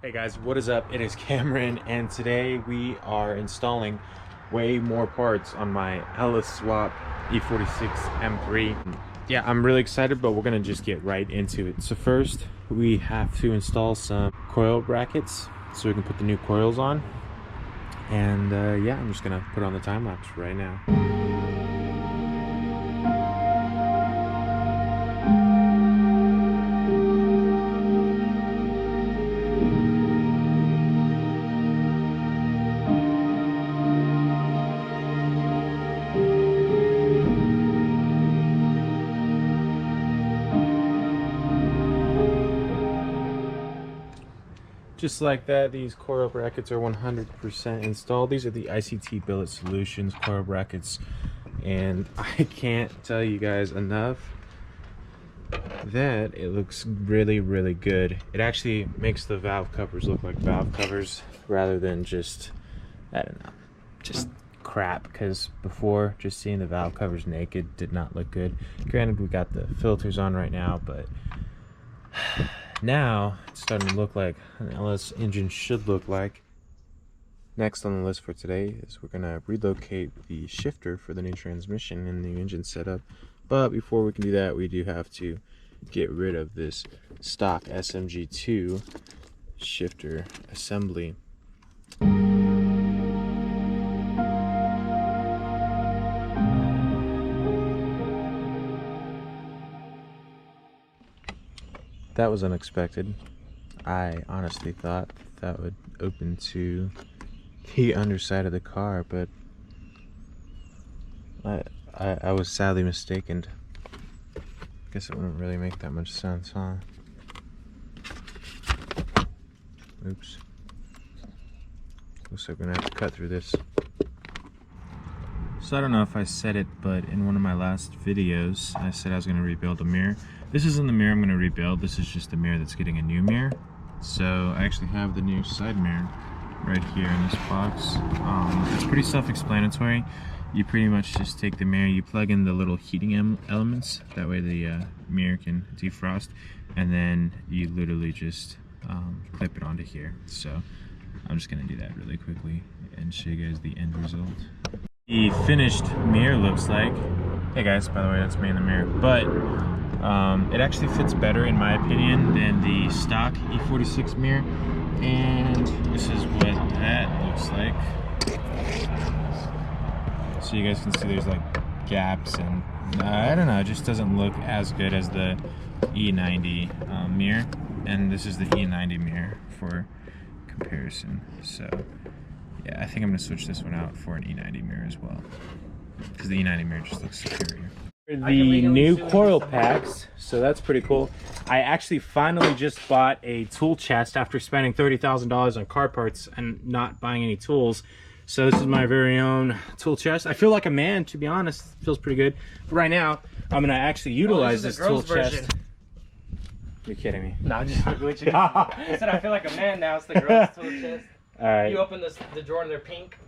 Hey guys, what is up? It is Cameron, and today we are installing way more parts on my Alice Swap E46 M3. Yeah, I'm really excited, but we're gonna just get right into it. So first, we have to install some coil brackets so we can put the new coils on. And yeah, I'm just gonna put on the time lapse right now. Just like that, these coil brackets are 100% installed. These are the ICT Billet Solutions coil brackets, and I can't tell you guys enough that it looks really good. It actually makes the valve covers look like valve covers rather than just, I don't know, just crap, because before just seeing the valve covers naked did not look good. Granted, we got the filters on right now, but now it's starting to look like an LS engine should look like. Next on the list for today is we're gonna relocate the shifter for the new transmission and the new engine setup. But before we can do that, we do have to get rid of this stock SMG2 shifter assembly. That was unexpected. I honestly thought that would open to the underside of the car, but I was sadly mistaken. Guess it wouldn't really make that much sense, huh? Oops. Looks like we're gonna have to cut through this. So I don't know if I said it, but in one of my last videos, I said I was gonna rebuild a mirror. This isn't the mirror I'm gonna rebuild, this is just a mirror that's getting a new mirror. So I actually have the new side mirror right here in this box. It's pretty self-explanatory. You pretty much just take the mirror, you plug in the little heating elements, that way the mirror can defrost, and then you literally just clip it onto here. So I'm just gonna do that really quickly and show you guys the end result. The finished mirror looks like, hey guys, by the way, that's me in the mirror, but it actually fits better in my opinion than the stock E46 mirror, and this is what that looks like. So you guys can see there's like gaps, and I don't know, it just doesn't look as good as the E90 mirror, and this is the E90 mirror for comparison. So yeah, I think I'm gonna switch this one out for an E90 mirror as well, because the E90 mirror just looks superior. The new coil packs, so that's pretty cool. I actually finally just bought a tool chest after spending $30,000 on car parts and not buying any tools. So this is my very own tool chest. I feel like a man, to be honest. It feels pretty good. But right now, I'm gonna actually utilize this tool chest. You're kidding me. No, I'm just glitching. I said I feel like a man now. It's the girls' tool chest. All right. You open the drawer and they're pink.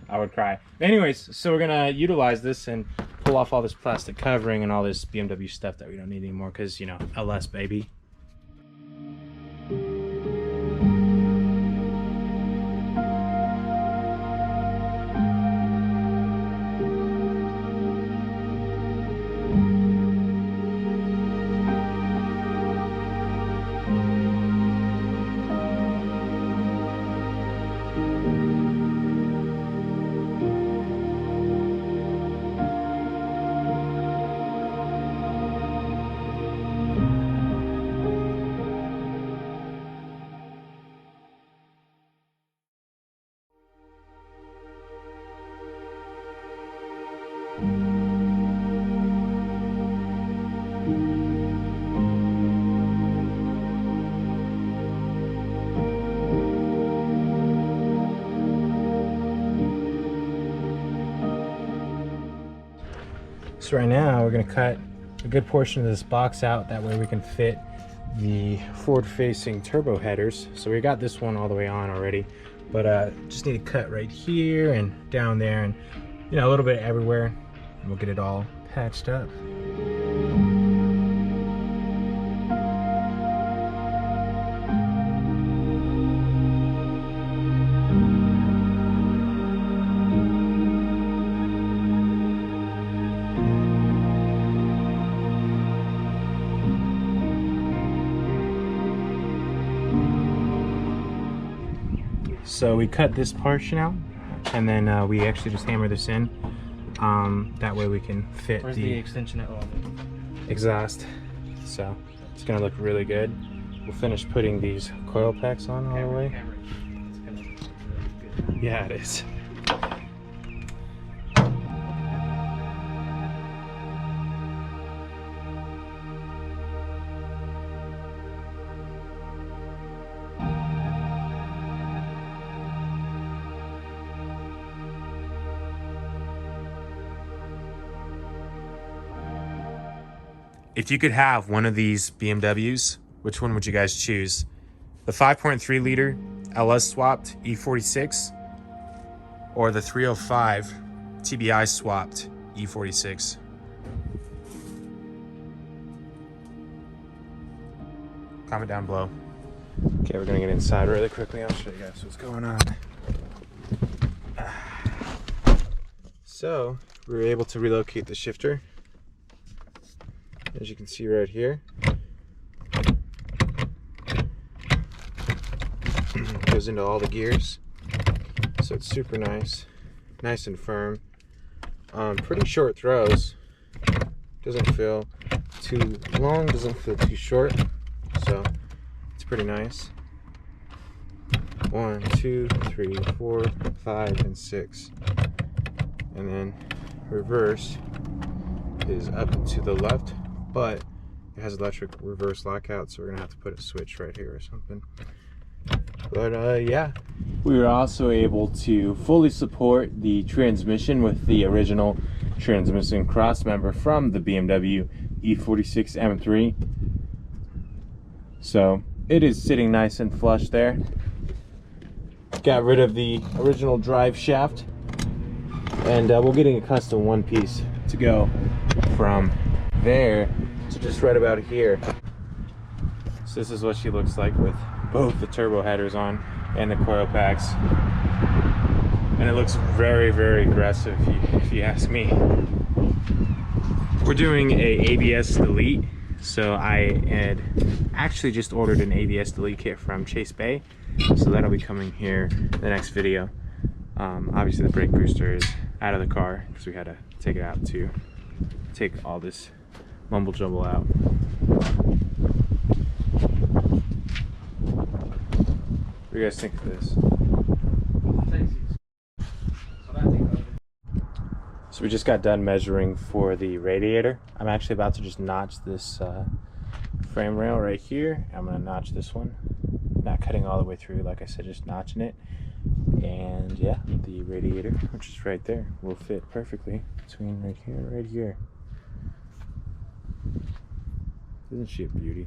I would cry. Anyways, so we're gonna utilize this and pull off all this plastic covering and all this BMW stuff that we don't need anymore, because, you know, LS baby. So right now we're going to cut a good portion of this box out, that way we can fit the forward-facing turbo headers. So we got this one all the way on already, but just need to cut right here and down there, and you know, a little bit everywhere, and we'll get it all patched up. So we cut this portion out, and then we actually just hammer this in. That way we can fit the extension at all? Exhaust. So it's gonna look really good. We'll finish putting these coil packs on all the way. It's gonna look really good. Yeah, it is. If you could have one of these BMWs, which one would you guys choose? The 5.3 liter LS swapped E46 or the 305 TBI swapped E46? Comment down below. Okay, we're gonna get inside really quickly. I'll show you guys what's going on. So, we were able to relocate the shifter. As you can see right here, goes into all the gears, so it's super nice and firm. Pretty short throws, doesn't feel too long, doesn't feel too short, so it's pretty nice. 1, 2, 3, 4, 5, and 6, and then reverse is up and to the left, but it has electric reverse lockout, so we're gonna have to put a switch right here or something. But yeah, we were also able to fully support the transmission with the original transmission cross member from the BMW E46 M3. So it is sitting nice and flush there. Got rid of the original drive shaft, and we're getting a custom one piece to go from there to just right about here. So this is what she looks like with both the turbo headers on and the coil packs, and it looks very aggressive if you ask me. We're doing a ABS delete, so I had actually just ordered an ABS delete kit from Chase Bay, so that'll be coming here in the next video. Obviously the brake booster is out of the car because we had to take it out to take all this mumble jumble out. What do you guys think of this? So we just got done measuring for the radiator. I'm actually about to just notch this frame rail right here. I'm gonna notch this one. Not cutting all the way through, like I said, just notching it. And yeah, the radiator, which is right there, will fit perfectly between right here and right here. Isn't she a beauty?